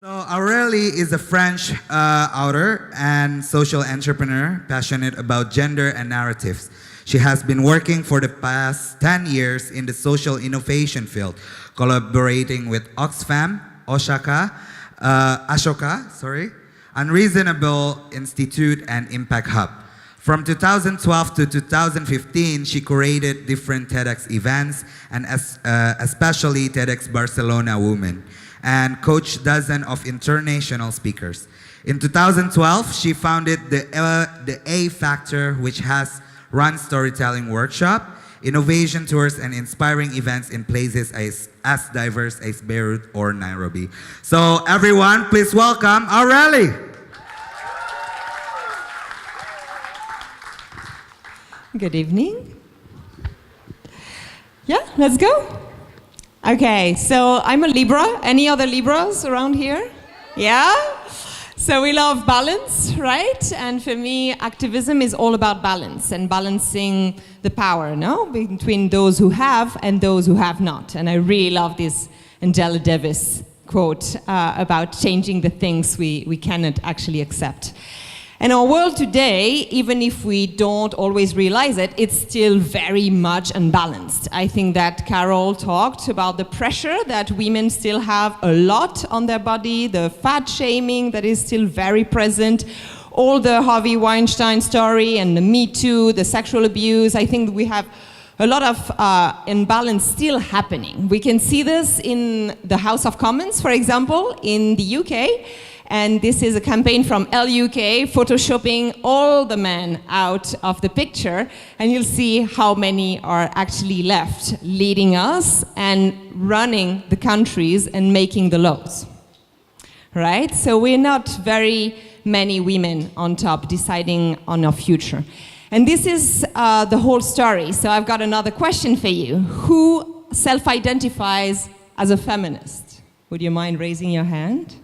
So Aurélie is a French author and social entrepreneur passionate about gender and narratives. She has been working for the past 10 years in the social innovation field, collaborating with Oxfam, Ashoka, Unreasonable Institute, and Impact Hub. From 2012 to 2015, she curated different TEDx events, and especially TEDx Barcelona Women, and coached dozens of international speakers. In 2012, she founded the A Factor, which has run storytelling workshop, innovation tours, and inspiring events in places as diverse as Beirut or Nairobi. So everyone, please welcome Aurélie. Good evening. Yeah, let's go. Okay, so I'm a Libra. Any other Libras around here? Yeah? So we love balance, right? And for me, activism is all about balance and balancing the power, no? Between those who have and those who have not. And I really love this Angela Davis quote about changing the things we cannot actually accept. And our world today, even if we don't always realize it, it's still very much unbalanced. I think that Carol talked about the pressure that women still have a lot on their body, the fat shaming that is still very present, all the Harvey Weinstein story and the Me Too, the sexual abuse. I think we have a lot of imbalance still happening. We can see this in the House of Commons, for example, in the UK. And this is a campaign from LUK, photoshopping all the men out of the picture. And you'll see how many are actually left, leading us and running the countries and making the laws. Right? So we're not very many women on top deciding on our future. And this is the whole story. So I've got another question for you. Who self-identifies as a feminist? Would you mind raising your hand?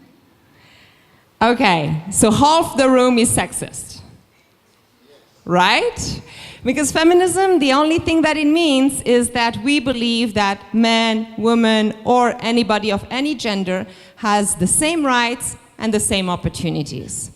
Okay, so half the room is sexist, right? Because feminism, the only thing that it means is that we believe that men, women, or anybody of any gender has the same rights and the same opportunities.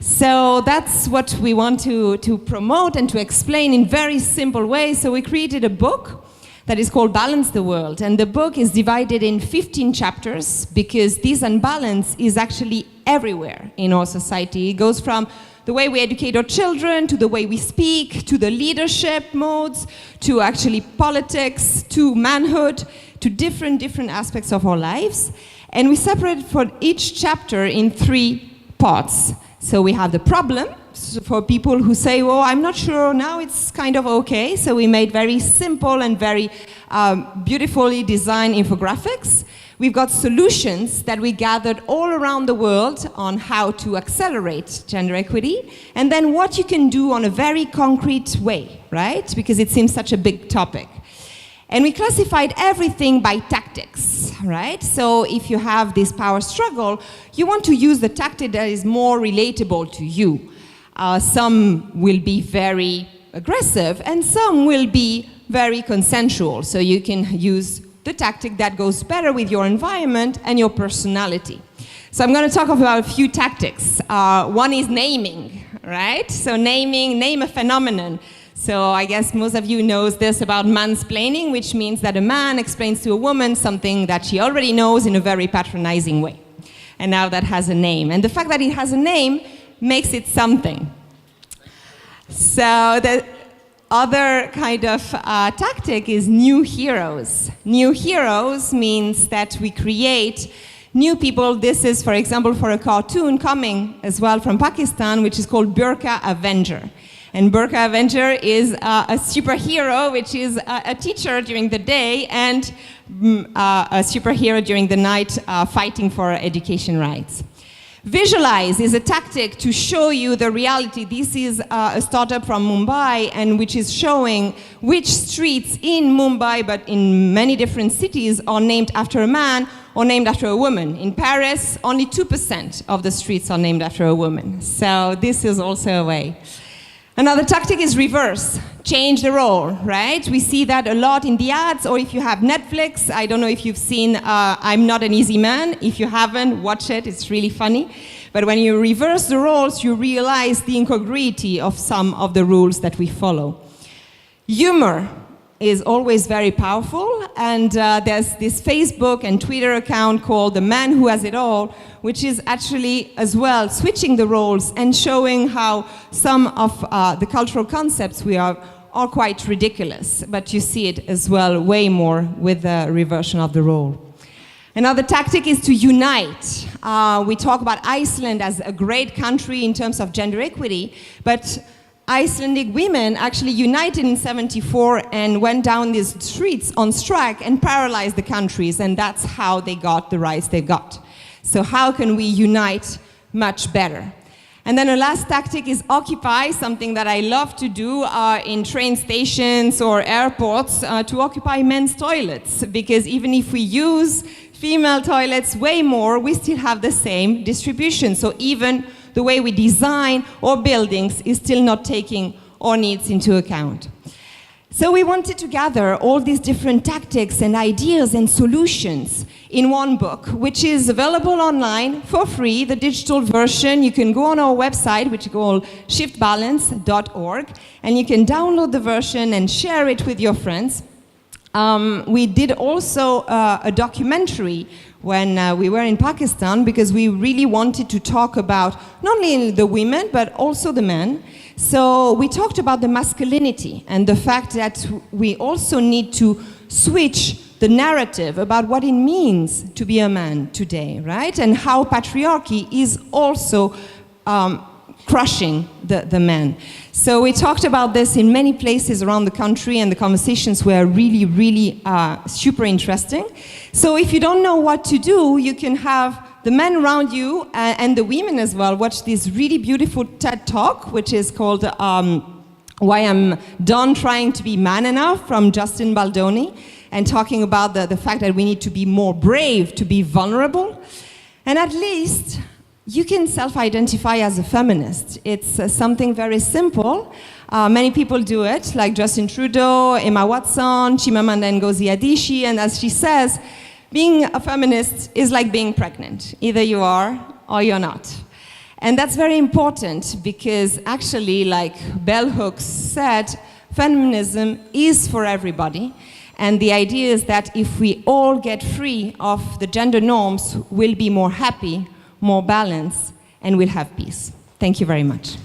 So that's what we want to promote and to explain in very simple ways. So we created a book that is called Balance the World. And the book is divided in 15 chapters because this unbalance is actually everywhere in our society. It goes from the way we educate our children, to the way we speak, to the leadership modes, to actually politics, to manhood, to different aspects of our lives. And we separate for each chapter in 3 parts. So we have the problem, for people who say, well, I'm not sure, now it's kind of okay. So we made very simple and very beautifully designed infographics. We've got solutions that we gathered all around the world on how to accelerate gender equity, and then what you can do on a very concrete way, right? Because it seems such a big topic. And we classified everything by tactics, right? So if you have this power struggle, you want to use the tactic that is more relatable to you. Some will be very aggressive and some will be very consensual. So you can use the tactic that goes better with your environment and your personality. So I'm going to talk about a few tactics. One is naming, right? So name a phenomenon. So I guess most of you knows this about mansplaining, which means that a man explains to a woman something that she already knows in a very patronizing way. And now that has a name. And the fact that it has a name makes it something. So the other kind of tactic is new heroes. New heroes means that we create new people. This is, for example, for a cartoon coming as well from Pakistan, which is called Burqa Avenger. And Burqa Avenger is a superhero, which is a teacher during the day and a superhero during the night fighting for education rights. Visualize is a tactic to show you the reality. This is a startup from Mumbai, and which is showing which streets in Mumbai, but in many different cities, are named after a man or named after a woman. In Paris, only 2% of the streets are named after a woman. So this is also a way. Another tactic is reverse, change the role, right? We see that a lot in the ads, or if you have Netflix, I don't know if you've seen I'm Not an Easy Man. If you haven't, watch it, it's really funny. But when you reverse the roles, you realize the incongruity of some of the rules that we follow. Humor is always very powerful, and there's this Facebook and Twitter account called The Man Who Has It All, which is actually as well switching the roles and showing how some of the cultural concepts we are quite ridiculous, but you see it as well way more with the reversion of the role. Another tactic is to unite. We talk about Iceland as a great country in terms of gender equity, but Icelandic women actually united in '74 and went down these streets on strike and paralyzed the countries, and that's how they got the rights they got. So how can we unite much better? And then a last tactic is occupy, something that I love to do in train stations or airports, to occupy men's toilets, because even if we use female toilets way more, we still have the same distribution. So even the way we design our buildings is still not taking our needs into account. So we wanted to gather all these different tactics and ideas and solutions in one book, which is available online for free, the digital version. You can go on our website, which is called shiftbalance.org, and you can download the version and share it with your friends. We did also a documentary when we were in Pakistan, because we really wanted to talk about not only the women but also the men. So we talked about the masculinity and the fact that we also need to switch the narrative about what it means to be a man today, right? And how patriarchy is also crushing the men. So we talked about this in many places around the country, and the conversations were really, really super interesting. So if you don't know what to do, you can have the men around you and the women as well watch this really beautiful TED Talk, which is called Why I'm Done Trying to Be Man Enough, from Justin Baldoni, and talking about the fact that we need to be more brave, to be vulnerable. And at least you can self-identify as a feminist. It's something very simple. Many people do it, like Justin Trudeau, Emma Watson, Chimamanda Ngozi Adichie, and as she says, being a feminist is like being pregnant. Either you are or you're not. And that's very important because actually, like Bell Hooks said, feminism is for everybody. And the idea is that if we all get free of the gender norms, we'll be more happy, more balanced, and we'll have peace. Thank you very much.